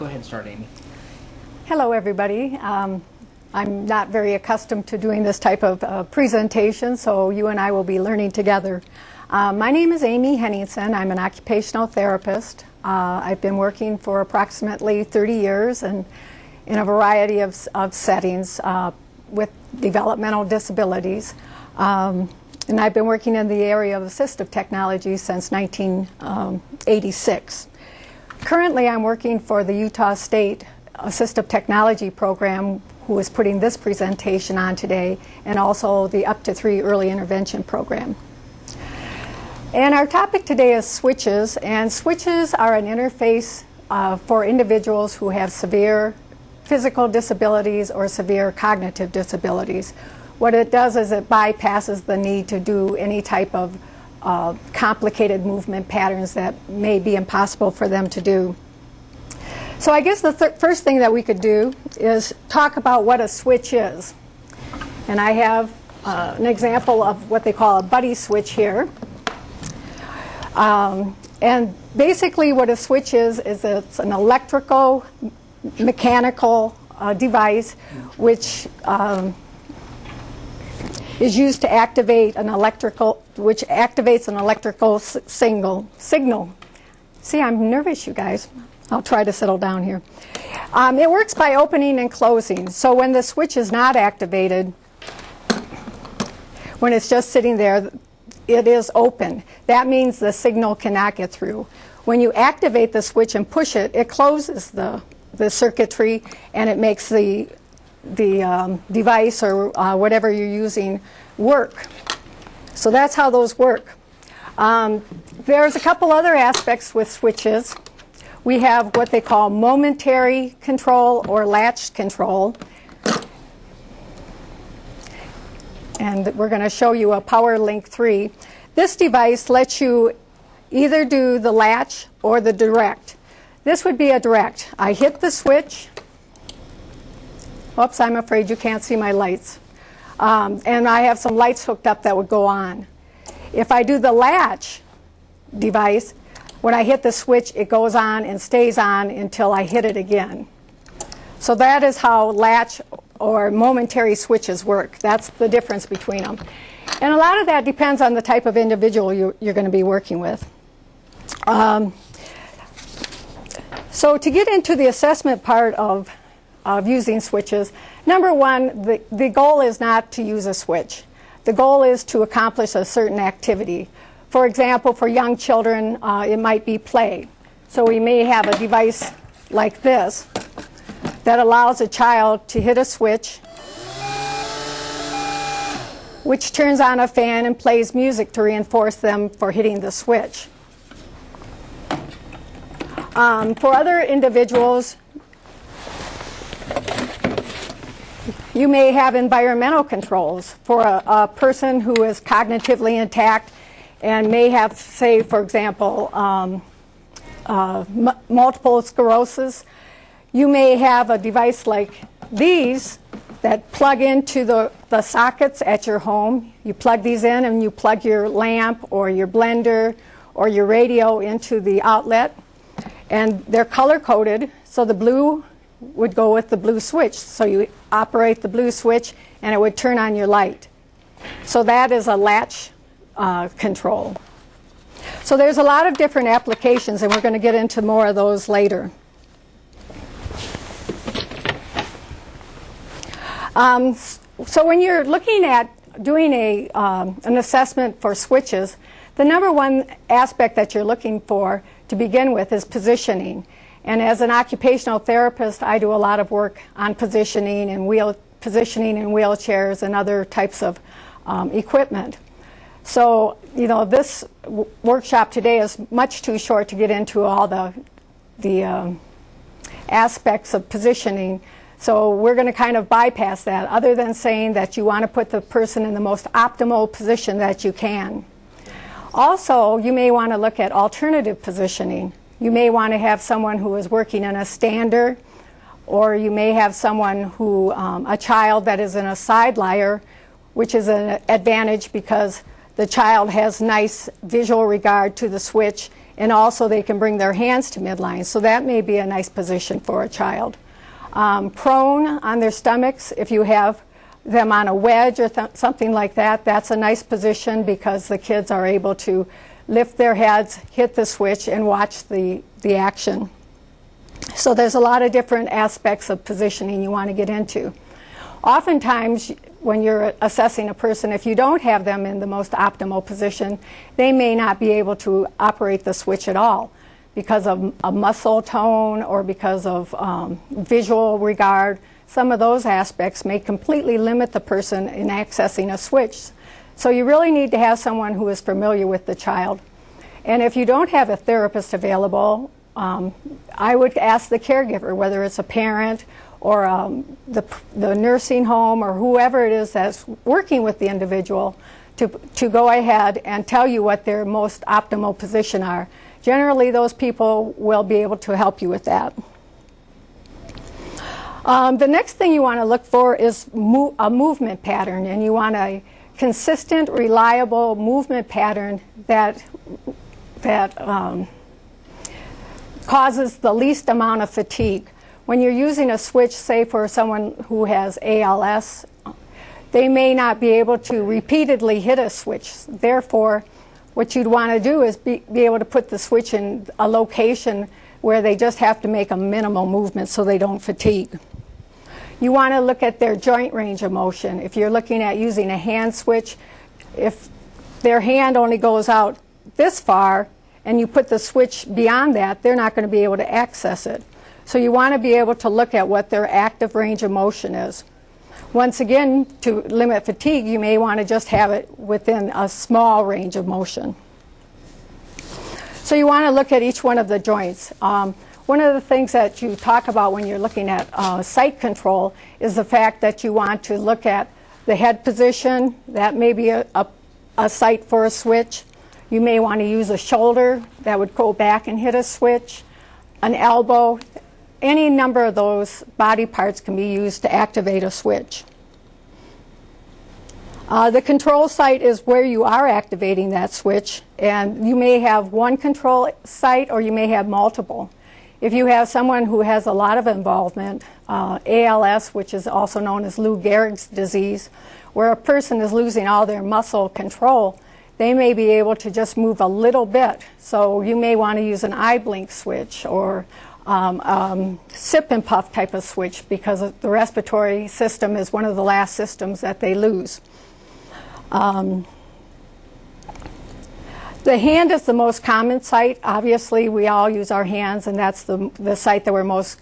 Go ahead and start, Amy. Hello, everybody. I'm not very accustomed to doing this type of presentation, so you and I will be learning together. My name is Amy Henningsen. I'm an occupational therapist. I've been working for approximately 30 years and in a variety of settings with developmental disabilities. And I've been working in the area of assistive technology since 1986. Currently, I'm working for the Utah Assistive Technology Program, who is putting this presentation on today, and also the Up to 3 Early Intervention Program. And our topic today is switches, and switches are an interface for individuals who have severe physical disabilities or severe cognitive disabilities. What it does is it bypasses the need to do any type of complicated movement patterns that may be impossible for them to do. So I guess the first thing that we could do is talk about what a switch is. And I have an example of what they call a buddy switch here. And basically what a switch is it's an electrical, mechanical device which is used to activate an electrical, which activates an electrical signal. See, I'm nervous, you guys. I'll try to settle down here. It works by opening and closing. So when the switch is not activated, when it's just sitting there, it is open. That means the signal cannot get through. When you activate the switch and push it, it closes the circuitry and it makes the device or whatever you're using work. So that's how those work. There's a couple other aspects with switches. We have what they call momentary control or latch control. And we're going to show you a PowerLink 3. This device lets you either do the latch or the direct. This would be a direct. I hit the switch. Oops, I'm afraid you can't see my lights. And I have some lights hooked up that would go on. If I do the latch device, when I hit the switch, it goes on and stays on until I hit it again. So that is how latch or momentary switches work. That's the difference between them. And a lot of that depends on the type of individual you're going to be working with. So to get into the assessment part of using switches, number one, the goal is not to use a switch. The goal is to accomplish a certain activity. For example, for young children, it might be play. So we may have a device like this that allows a child to hit a switch, which turns on a fan and plays music to reinforce them for hitting the switch. For other individuals, you may have environmental controls. For a person who is cognitively intact and may have, say, for example, multiple sclerosis, you may have a device like these that plug into the sockets at your home. You plug these in and you plug your lamp or your blender or your radio into the outlet. And they're color-coded, so the blue would go with the blue switch. So you operate the blue switch and it would turn on your light. So that is a latch control. So there's a lot of different applications, and we're going to get into more of those later. So when you're looking at doing an assessment for switches, the number one aspect that you're looking for to begin with is positioning. And as an occupational therapist, I do a lot of work on positioning in wheelchairs and other types of equipment. So, you know, this workshop today is much too short to get into all the aspects of positioning. So we're going to kind of bypass that, other than saying that you want to put the person in the most optimal position that you can. Also, you may want to look at alternative positioning. You may want to have someone who is working in a stander, or you may have someone who, a child that is in a side lier, which is an advantage because the child has nice visual regard to the switch and also they can bring their hands to midline, so that may be a nice position for a child. Prone on their stomachs, if you have them on a wedge or something like that, that's a nice position because the kids are able to lift their heads, hit the switch, and watch the action. So there's a lot of different aspects of positioning you want to get into. Oftentimes, when you're assessing a person, if you don't have them in the most optimal position, they may not be able to operate the switch at all because of a muscle tone or because of visual regard. Some of those aspects may completely limit the person in accessing a switch. So you really need to have someone who is familiar with the child. And if you don't have a therapist available, I would ask the caregiver, whether it's a parent or the nursing home or whoever it is that's working with the individual, to go ahead and tell you what their most optimal position are. Generally, those people will be able to help you with that. The next thing you want to look for is a movement pattern, and you want a consistent, reliable movement pattern that causes the least amount of fatigue. When you're using a switch, say for someone who has ALS, they may not be able to repeatedly hit a switch. Therefore, what you'd want to do is be able to put the switch in a location where they just have to make a minimal movement so they don't fatigue. You want to look at their joint range of motion. If you're looking at using a hand switch, if their hand only goes out this far and you put the switch beyond that, they're not going to be able to access it. So you want to be able to look at what their active range of motion is. Once again, to limit fatigue, you may want to just have it within a small range of motion. So you want to look at each one of the joints. One of the things that you talk about when you're looking at sight control is the fact that you want to look at the head position. That may be a sight for a switch. You may want to use a shoulder that would go back and hit a switch, an elbow. Any number of those body parts can be used to activate a switch. The control site is where you are activating that switch, and you may have one control site or you may have multiple. If you have someone who has a lot of involvement, ALS, which is also known as Lou Gehrig's disease, where a person is losing all their muscle control, they may be able to just move a little bit. So you may want to use an eye blink switch or sip and puff type of switch, because the respiratory system is one of the last systems that they lose. The hand is the most common site. Obviously, we all use our hands, and that's the site that we're most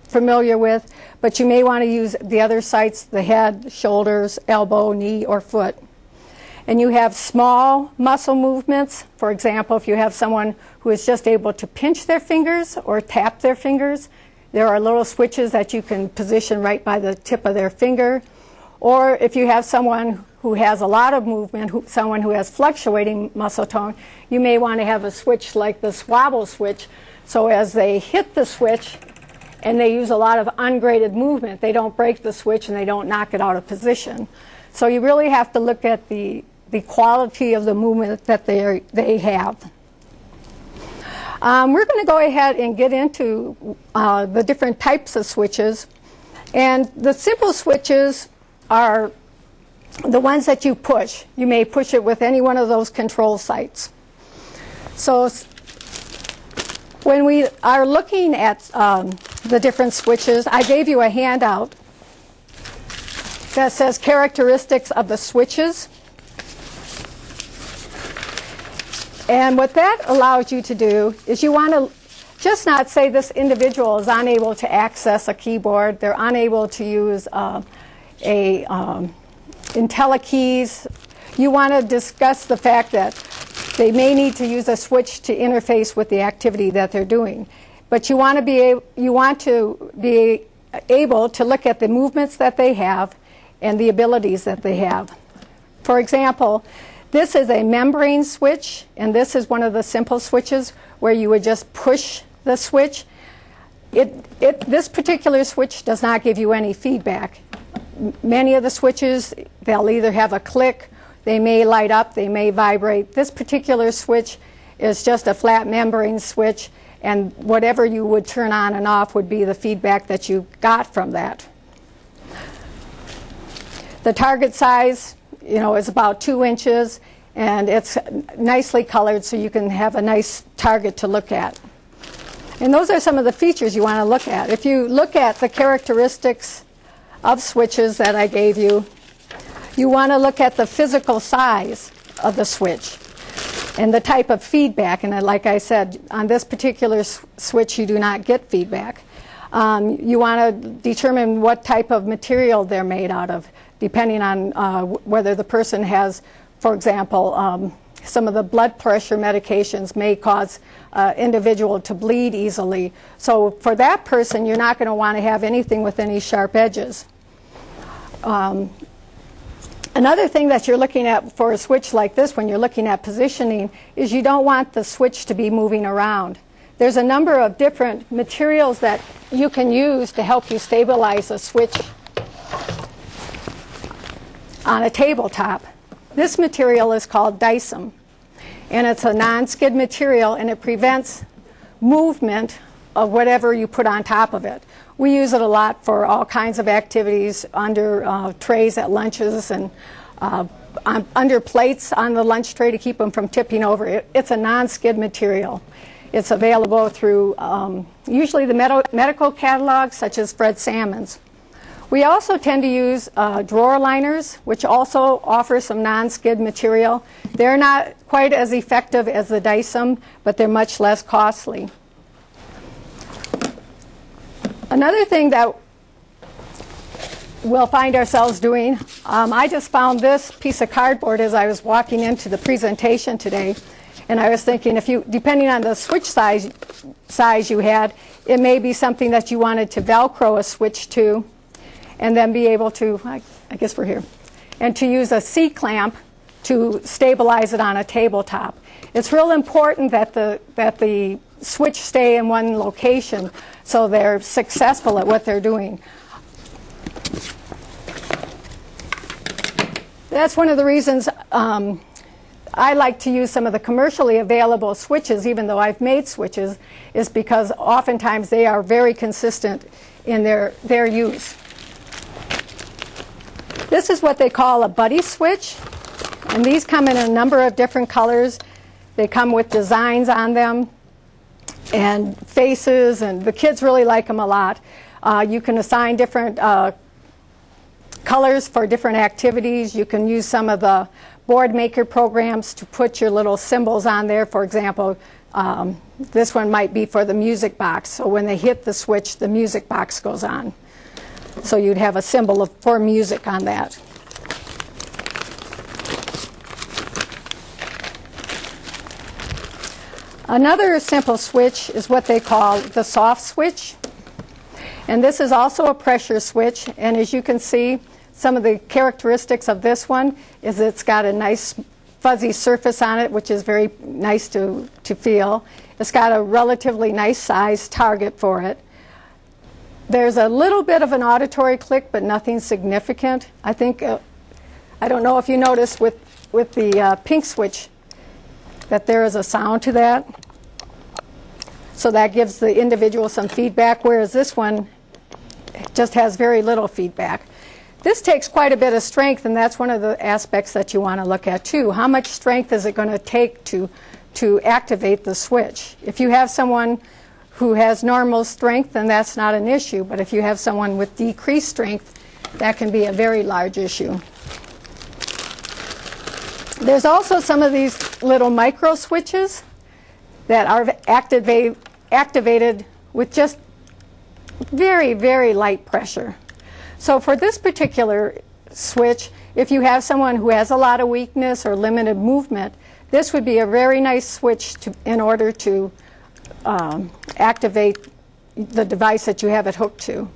familiar with. But you may want to use the other sites, the head, shoulders, elbow, knee, or foot. And you have small muscle movements. For example, if you have someone who is just able to pinch their fingers or tap their fingers, there are little switches that you can position right by the tip of their finger. Or if you have someone who has a lot of movement, someone who has fluctuating muscle tone, you may want to have a switch like this Wobble Switch. So as they hit the switch and they use a lot of ungraded movement, they don't break the switch and they don't knock it out of position. So you really have to look at the quality of the movement that they have. We're going to go ahead and get into the different types of switches. And the simple switches are the ones that you push. You may push it with any one of those control sites. So when we are looking at the different switches, I gave you a handout that says characteristics of the switches. And what that allows you to do is you want to just not say this individual is unable to access a keyboard, they're unable to use IntelliKeys. You want to discuss the fact that they may need to use a switch to interface with the activity that they're doing. But you want to be able to look at the movements that they have and the abilities that they have. For example, this is a membrane switch, and this is one of the simple switches where you would just push the switch. This particular switch does not give you any feedback. Many of the switches, they'll either have a click, they may light up, they may vibrate. This particular switch is just a flat membrane switch, and whatever you would turn on and off would be the feedback that you got from that. The target size, is about 2 inches, and it's nicely colored so you can have a nice target to look at. And those are some of the features you want to look at. If you look at the characteristics of switches that I gave you, you want to look at the physical size of the switch and the type of feedback. And like I said, on this particular switch, you do not get feedback. You want to determine what type of material they're made out of, depending on whether the person has, for example, some of the blood pressure medications may cause individual to bleed easily. So for that person, you're not going to want to have anything with any sharp edges. Another thing that you're looking at for a switch like this when you're looking at positioning is you don't want the switch to be moving around. There's a number of different materials that you can use to help you stabilize a switch on a tabletop. This material is called Dicem, and it's a non-skid material, and it prevents movement of whatever you put on top of it. We use it a lot for all kinds of activities under trays at lunches and under plates on the lunch tray to keep them from tipping over. It's a non-skid material. It's available through usually the medical catalogs such as Fred Salmon's. We also tend to use drawer liners, which also offer some non-skid material. They're not quite as effective as the Dicem, but they're much less costly. Another thing that we'll find ourselves doing, I just found this piece of cardboard as I was walking into the presentation today, and I was thinking, depending on the switch size you had, it may be something that you wanted to Velcro a switch to, and then be able to, I guess we're here, and to use a C-clamp to stabilize it on a tabletop. It's real important that the switch stay in one location so they're successful at what they're doing. That's one of the reasons I like to use some of the commercially available switches, even though I've made switches, is because oftentimes they are very consistent in their use. This is what they call a buddy switch, and these come in a number of different colors. They come with designs on them and faces, and the kids really like them a lot. You can assign different colors for different activities. You can use some of the board maker programs to put your little symbols on there. For example, this one might be for the music box. So when they hit the switch, the music box goes on. So you'd have a symbol for music on that. Another simple switch is what they call the soft switch. And this is also a pressure switch. And as you can see, some of the characteristics of this one is it's got a nice fuzzy surface on it, which is very nice to feel. It's got a relatively nice size target for it. There's a little bit of an auditory click, but nothing significant. I think, I don't know if you noticed with the pink switch that there is a sound to that. So that gives the individual some feedback, whereas this one just has very little feedback. This takes quite a bit of strength, and that's one of the aspects that you want to look at too. How much strength is it going to take to activate the switch? If you have someone who has normal strength, then that's not an issue. But if you have someone with decreased strength, that can be a very large issue. There's also some of these little micro switches that are activated with just very, very light pressure. So for this particular switch, if you have someone who has a lot of weakness or limited movement, this would be a very nice switch in order to activate the device that you have it hooked to.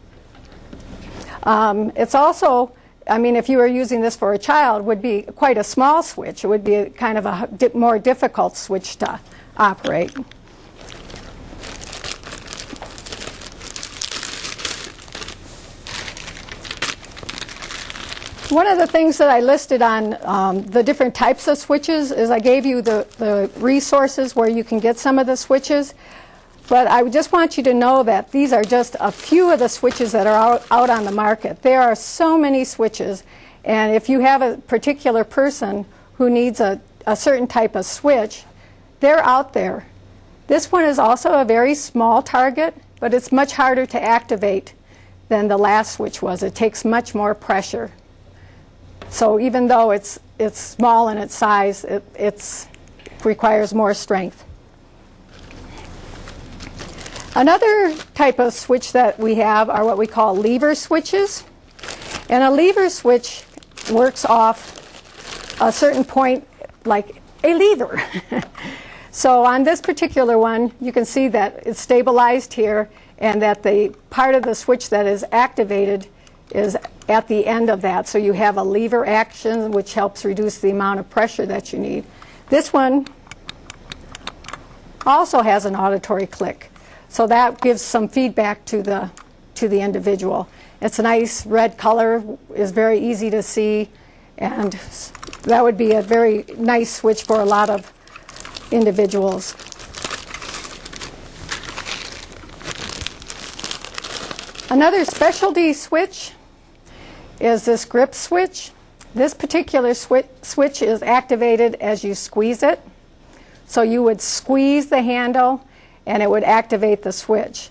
It's also, if you were using this for a child, would be quite a small switch. It would be kind of a more difficult switch to operate. One of the things that I listed on the different types of switches is I gave you the resources where you can get some of the switches. But I just want you to know that these are just a few of the switches that are out on the market. There are so many switches, and if you have a particular person who needs a certain type of switch, they're out there. This one is also a very small target, but it's much harder to activate than the last switch was. It takes much more pressure. So even though it's small in its size, it requires more strength. Another type of switch that we have are what we call lever switches. And a lever switch works off a certain point like a lever. So on this particular one, you can see that it's stabilized here and that the part of the switch that is activated is at the end of that. So you have a lever action which helps reduce the amount of pressure that you need. This one also has an auditory click. So that gives some feedback to the individual. It's a nice red color, is very easy to see, and that would be a very nice switch for a lot of individuals. Another specialty switch is this grip switch. This particular switch is activated as you squeeze it. So you would squeeze the handle and it would activate the switch.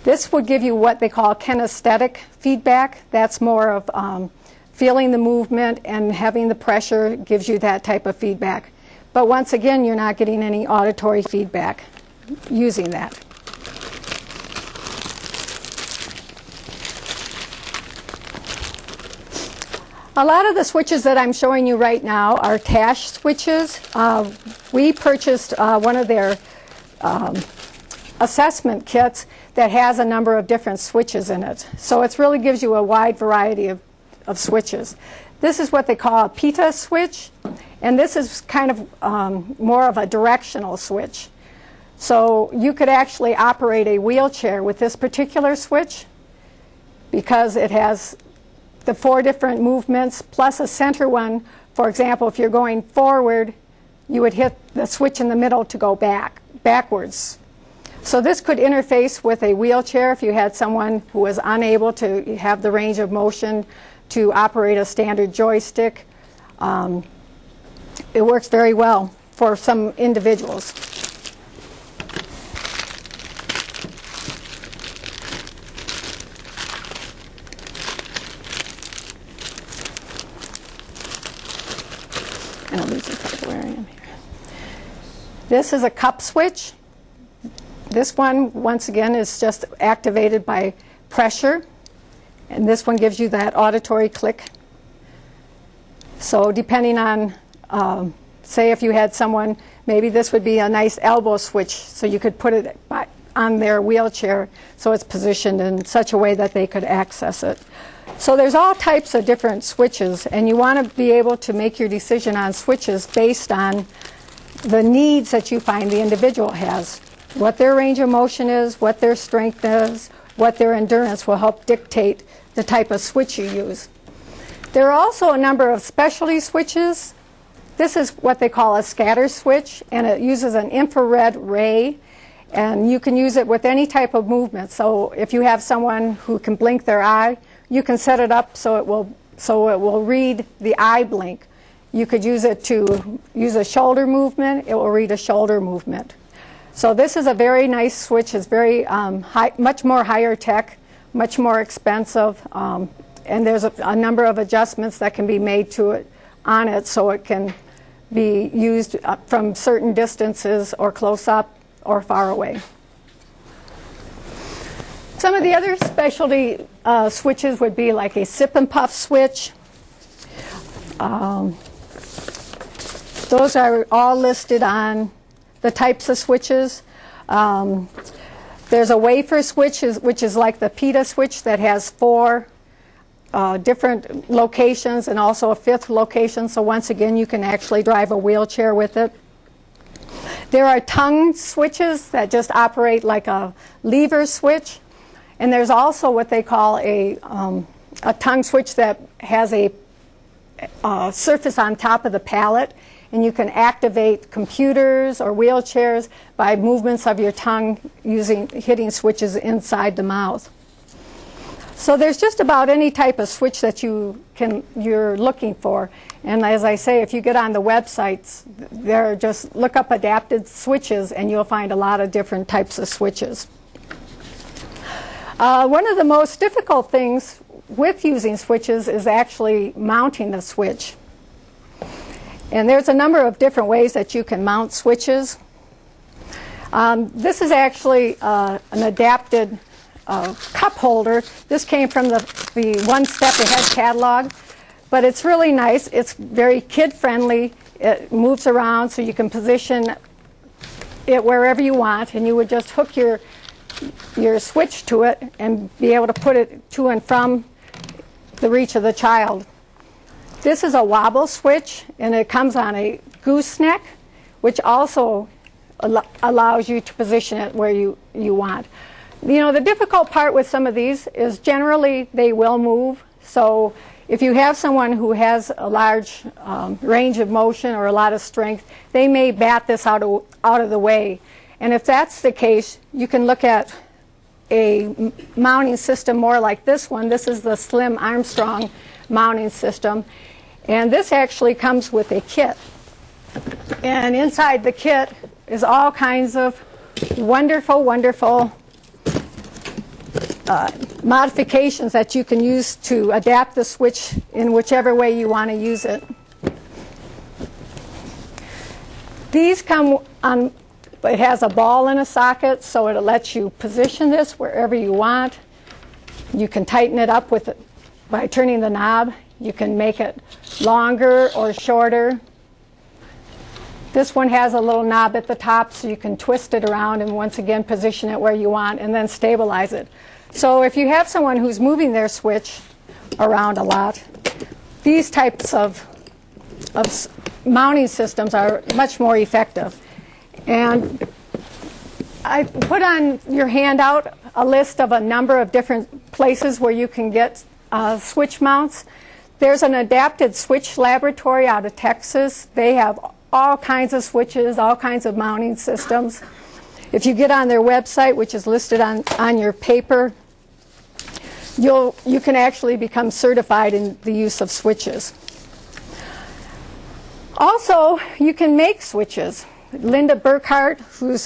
This would give you what they call kinesthetic feedback. That's more of feeling the movement, and having the pressure gives you that type of feedback. But once again, you're not getting any auditory feedback using that. A lot of the switches that I'm showing you right now are Tash switches. We purchased one of their assessment kits that has a number of different switches in it. So it really gives you a wide variety of switches. This is what they call a Pita Switch, and this is kind of more of a directional switch. So you could actually operate a wheelchair with this particular switch because it has the 4 different movements plus a center one. For example, if you're going forward, you would hit the switch in the middle to go backwards. So this could interface with a wheelchair if you had someone who was unable to have the range of motion to operate a standard joystick. It works very well for some individuals. And I'll lose the where I am here. This is a cup switch. This one, once again, is just activated by pressure. And this one gives you that auditory click. So depending on, say if you had someone, maybe this would be a nice elbow switch, so you could put it on their wheelchair so it's positioned in such a way that they could access it. So there's all types of different switches, and you want to be able to make your decision on switches based on the needs that you find the individual has. What their range of motion is, what their strength is, what their endurance will help dictate the type of switch you use. There are also a number of specialty switches. This is what they call a scatter switch, and it uses an infrared ray, and you can use it with any type of movement. So if you have someone who can blink their eye, you can set it up so it will read the eye blink. You could use it to use a shoulder movement. It will read a shoulder movement. So this is a very nice switch. It's very much more higher tech, much more expensive, and there's a number of adjustments that can be made to it on it so it can be used from certain distances or close up or far away. Some of the other specialty switches would be like a sip and puff switch. Those are all listed on the types of switches. There's a wafer switch, which is like the Pita Switch, that has 4 different locations and also a 5th location. So once again, you can actually drive a wheelchair with it. There are tongue switches that just operate like a lever switch. And there's also what they call a tongue switch that has a surface on top of the palate, and you can activate computers or wheelchairs by movements of your tongue hitting switches inside the mouth. So there's just about any type of switch that you're looking for. And as I say, if you get on the websites, just look up adapted switches and you'll find a lot of different types of switches. One of the most difficult things with using switches is actually mounting the switch. And there's a number of different ways that you can mount switches. This is actually an adapted cup holder. This came from the One Step Ahead catalog, but it's really nice. It's very kid-friendly. It moves around so you can position it wherever you want, and you would just hook your switch to it and be able to put it to and from the reach of the child. This is a Wobble Switch, and it comes on a gooseneck, which also allows you to position it where you want. You know, the difficult part with some of these is generally they will move. So if you have someone who has a large range of motion or a lot of strength, they may bat this out of the way. And if that's the case, you can look at a mounting system more like this one. This is the slim Armstrong mounting system. And this actually comes with a kit. And inside the kit is all kinds of wonderful, wonderful modifications that you can use to adapt the switch in whichever way you want to use it. These come on, it has a ball in a socket, so it lets you position this wherever you want. You can tighten it up by turning the knob. You can make it longer or shorter. This one has a little knob at the top so you can twist it around and once again position it where you want and then stabilize it. So if you have someone who's moving their switch around a lot, these types of mounting systems are much more effective. And I put on your handout a list of a number of different places where you can get switch mounts. There's an adapted switch laboratory out of Texas. They have all kinds of switches, all kinds of mounting systems. If you get on their website, which is listed on your paper, you can actually become certified in the use of switches. Also, you can make switches. Linda Burkhart, whose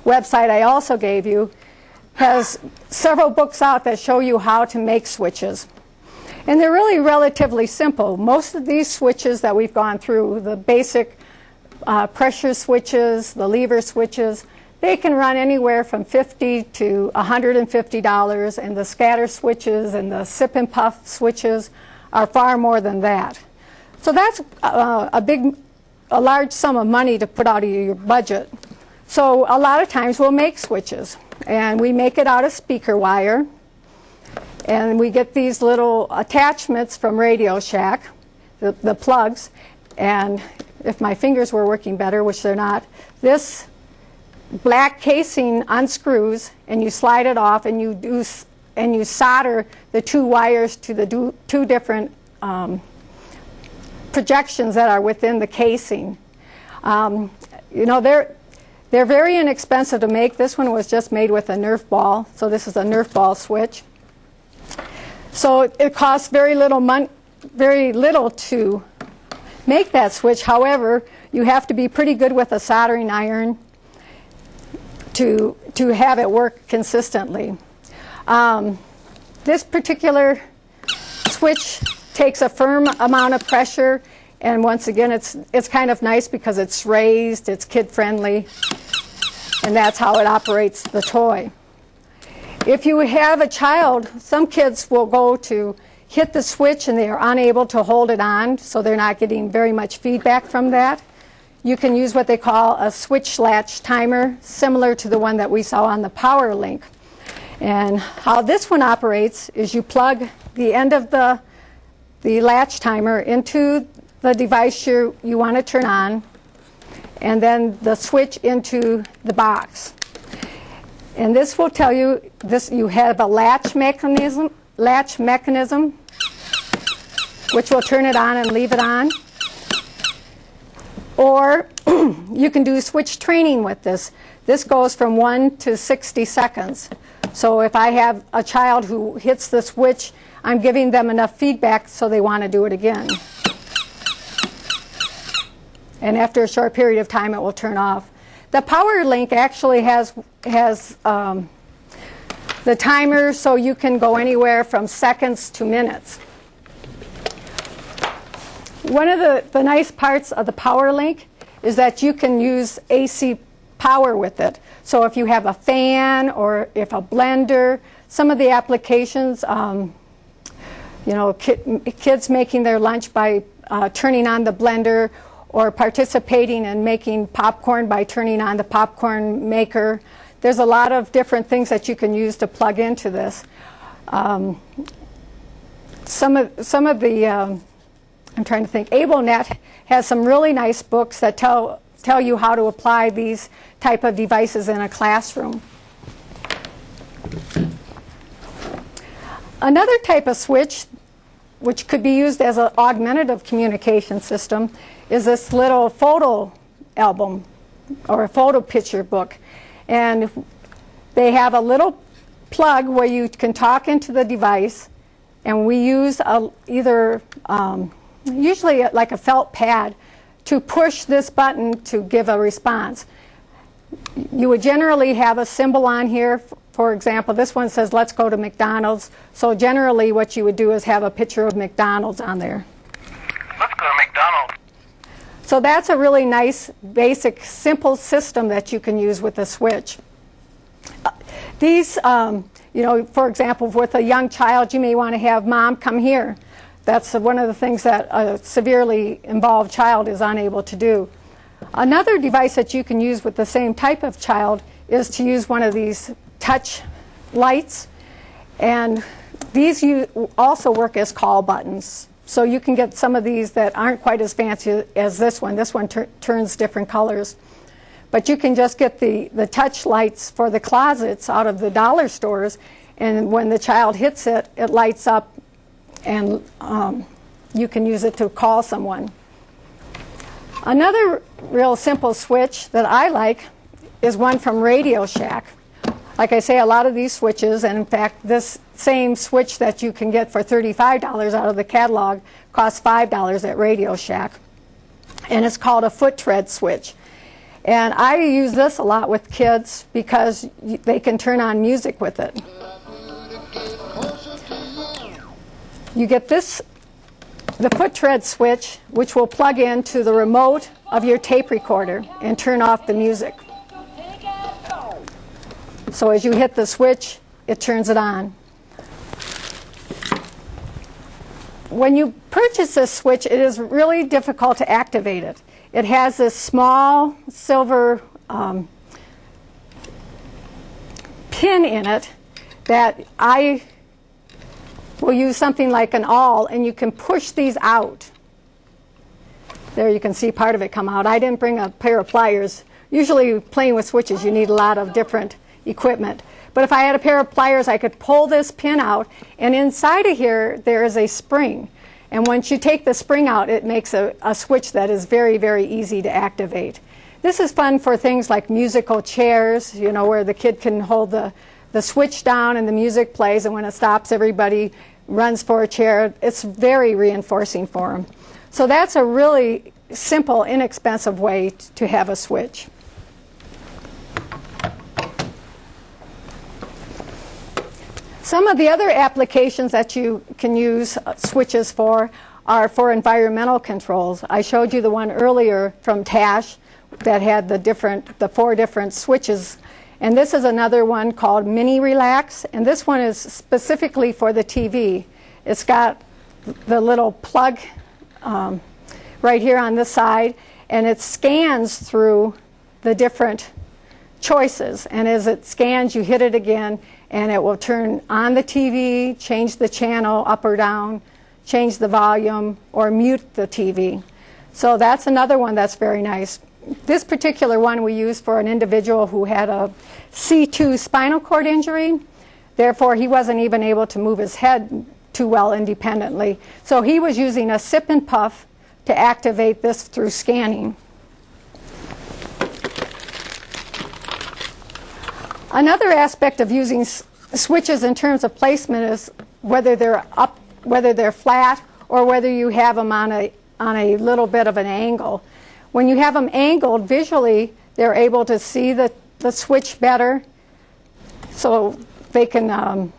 website I also gave you, has several books out that show you how to make switches. And they're really relatively simple. Most of these switches that we've gone through, the basic pressure switches, the lever switches, they can run anywhere from $50 to $150, and the scatter switches and the sip and puff switches are far more than that. So that's a large sum of money to put out of your budget. So a lot of times we'll make switches, and we make it out of speaker wire. And we get these little attachments from Radio Shack, the plugs. And if my fingers were working better, which they're not, this black casing unscrews, and you slide it off, and you solder the two wires to the two different projections that are within the casing. You know, they're very inexpensive to make. This one was just made with a Nerf ball, so this is a Nerf ball switch. So it costs very little to make that switch. However, you have to be pretty good with a soldering iron to have it work consistently. This particular switch takes a firm amount of pressure, and once again, it's kind of nice because it's raised, it's kid-friendly, and that's how it operates the toy. If you have a child, some kids will go to hit the switch and they are unable to hold it on, so they're not getting very much feedback from that. You can use what they call a switch latch timer, similar to the one that we saw on the Power Link. And how this one operates is you plug the end of the latch timer into the device you want to turn on, and then the switch into the box. And this will tell you you have a latch mechanism which will turn it on and leave it on. Or you can do switch training with this. This goes from 1 to 60 seconds. So if I have a child who hits the switch, I'm giving them enough feedback so they want to do it again. And after a short period of time, it will turn off. The power link actually has the timer, so you can go anywhere from seconds to minutes. One of the nice parts of the power link is that you can use AC power with it. So if you have a fan or if a blender, some of the applications, you know, kids making their lunch by turning on the blender, or participating in making popcorn by turning on the popcorn maker. There's a lot of different things that you can use to plug into this. Some of the, I'm trying to think, AbleNet has some really nice books that tell you how to apply these type of devices in a classroom. Another type of switch, which could be used as an augmentative communication system, is this little photo album or a photo picture book. And they have a little plug where you can talk into the device, and we use usually like a felt pad to push this button to give a response. You would generally have a symbol on here. For example, this one says, "Let's go to McDonald's." So generally what you would do is have a picture of McDonald's on there. Let's go to McDonald's. So that's a really nice, basic, simple system that you can use with a switch. These, you know, for example, with a young child, you may want to have "Mom, come here." That's one of the things that a severely involved child is unable to do. Another device that you can use with the same type of child is to use one of these touch lights. And these also work as call buttons. So you can get some of these that aren't quite as fancy as this one. This one turns different colors. But you can just get the touch lights for the closets out of the dollar stores, and when the child hits it, it lights up, and you can use it to call someone. Another real simple switch that I like is one from Radio Shack. Like I say, a lot of these switches, and in fact this same switch that you can get for $35 out of the catalog costs $5 at Radio Shack. And it's called a foot tread switch. And I use this a lot with kids because they can turn on music with it. You get this, the foot tread switch, which will plug into the remote of your tape recorder and turn off the music. So as you hit the switch, it turns it on. When you purchase this switch, it is really difficult to activate it. It has this small silver pin in it that I will use something like an awl, and you can push these out. There you can see part of it come out. I didn't bring a pair of pliers. Usually playing with switches you need a lot of different equipment. But if I had a pair of pliers, I could pull this pin out, and inside of here there is a spring. And once you take the spring out, it makes a switch that is very, very easy to activate. This is fun for things like musical chairs, you know, where the kid can hold the switch down and the music plays, and when it stops, everybody runs for a chair. It's very reinforcing for them. So that's a really simple, inexpensive way to have a switch. Some of the other applications that you can use switches for are for environmental controls. I showed you the one earlier from Tash that had the 4 different switches. And this is another one called Mini Relax, and this one is specifically for the TV. It's got the little plug right here on this side, and it scans through the different choices. And as it scans, you hit it again, and it will turn on the TV, change the channel up or down, change the volume, or mute the TV. So that's another one that's very nice. This particular one we use for an individual who had a C2 spinal cord injury. Therefore, he wasn't even able to move his head too well independently. So he was using a sip and puff to activate this through scanning. Another aspect of using switches in terms of placement is whether they're up, whether they're flat, or whether you have them on a little bit of an angle. When you have them angled, visually they're able to see the switch better, so they can,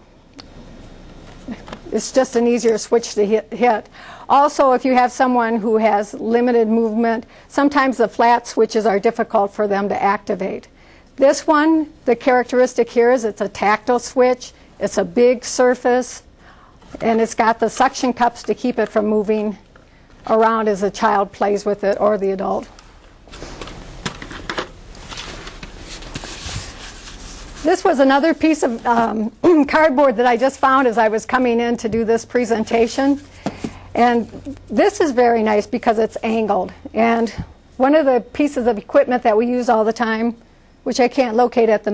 it's just an easier switch to hit. Also, if you have someone who has limited movement, sometimes the flat switches are difficult for them to activate. This one, the characteristic here is it's a tactile switch. It's a big surface, and it's got the suction cups to keep it from moving around as the child plays with it or the adult. This was another piece of cardboard that I just found as I was coming in to do this presentation. And this is very nice because it's angled. And one of the pieces of equipment that we use all the time, which I can't locate at the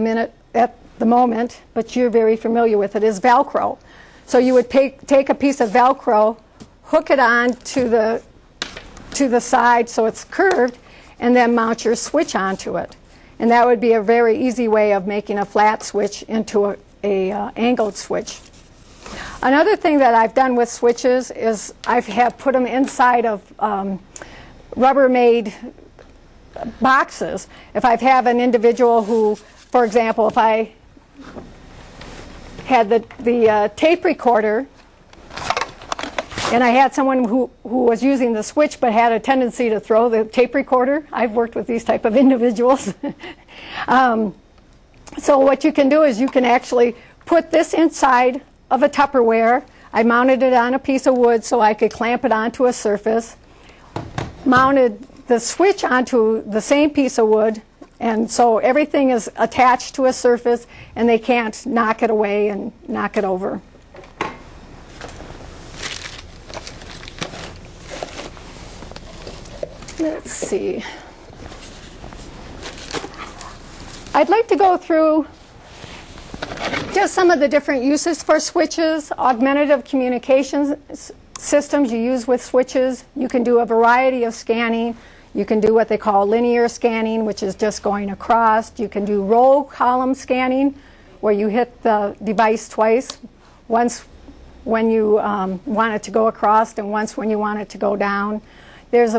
moment, but you're very familiar with it, is Velcro. So you would take a piece of Velcro, hook it on to the side so it's curved, and then mount your switch onto it. And that would be a very easy way of making a flat switch into a angled switch. Another thing that I've done with switches is I have put them inside of Rubbermaid boxes. If I have an individual who, for example, if I had the tape recorder and I had someone who was using the switch but had a tendency to throw the tape recorder. I've worked with these type of individuals. So what you can do is you can actually put this inside of a Tupperware. I mounted it on a piece of wood so I could clamp it onto a surface, mounted the switch onto the same piece of wood, and so everything is attached to a surface and they can't knock it away and knock it over. Let's see. I'd like to go through just some of the different uses for switches. Augmentative communications systems you use with switches. You can do a variety of scanning. You can do what they call linear scanning, which is just going across. You can do row column scanning, where you hit the device twice, once when you want it to go across and once when you want it to go down. There's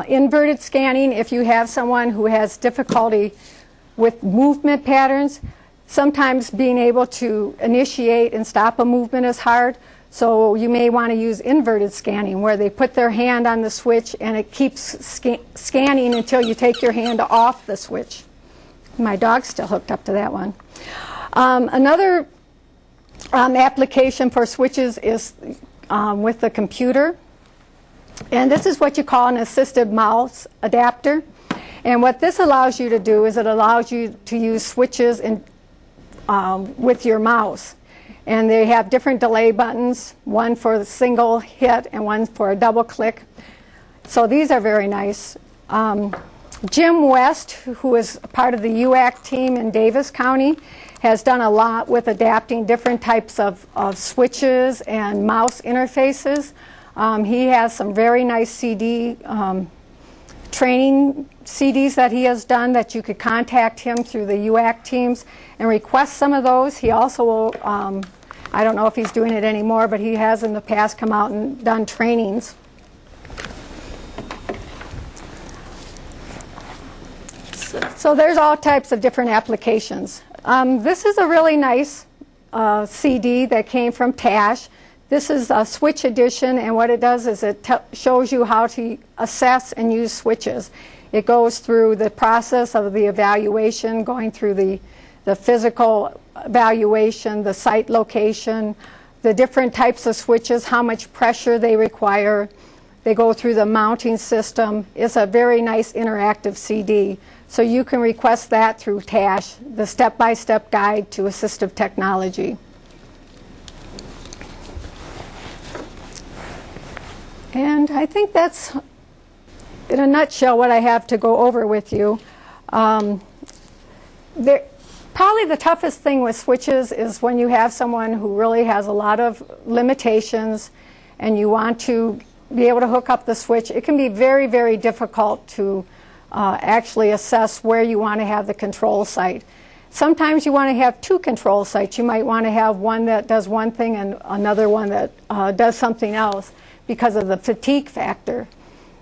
inverted scanning if you have someone who has difficulty with movement patterns. Sometimes being able to initiate and stop a movement is hard, so you may want to use inverted scanning, where they put their hand on the switch and it keeps scanning until you take your hand off the switch. My dog's still hooked up to that one. Another application for switches is with the computer. And this is what you call an assistive mouse adapter. And what this allows you to do is it allows you to use switches with your mouse. And they have different delay buttons, one for the single hit and one for a double click. So these are very nice. Jim West, who is part of the UAC team in Davis County, has done a lot with adapting different types of switches and mouse interfaces. He has some very nice CD training CDs that he has done that you could contact him through the UAC teams and request some of those. He also will, I don't know if he's doing it anymore, but he has in the past come out and done trainings. So there's all types of different applications. This is a really nice CD that came from Tash. This is a switch edition, and what it does is it shows you how to assess and use switches. It goes through the process of the evaluation, going through the physical evaluation, the site location, the different types of switches, how much pressure they require. They go through the mounting system. It's a very nice interactive CD. So you can request that through TASH, the step-by-step guide to assistive technology. And I think that's, in a nutshell, what I have to go over with you. Probably the toughest thing with switches is when you have someone who really has a lot of limitations and you want to be able to hook up the switch. It can be very, very difficult to actually assess where you want to have the control site. Sometimes you want to have two control sites. You might want to have one that does one thing and another one that does something else because of the fatigue factor.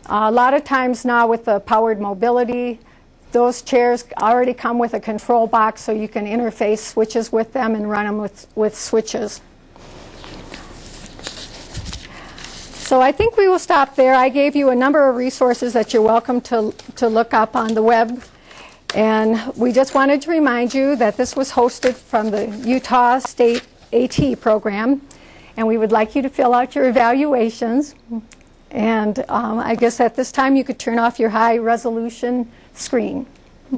A lot of times now with the powered mobility, those chairs already come with a control box so you can interface switches with them and run them with switches. So I think we will stop there. I gave you a number of resources that you're welcome to look up on the web. And we just wanted to remind you that this was hosted from the Utah State AT program. And we would like you to fill out your evaluations. And I guess at this time you could turn off your high resolution screen.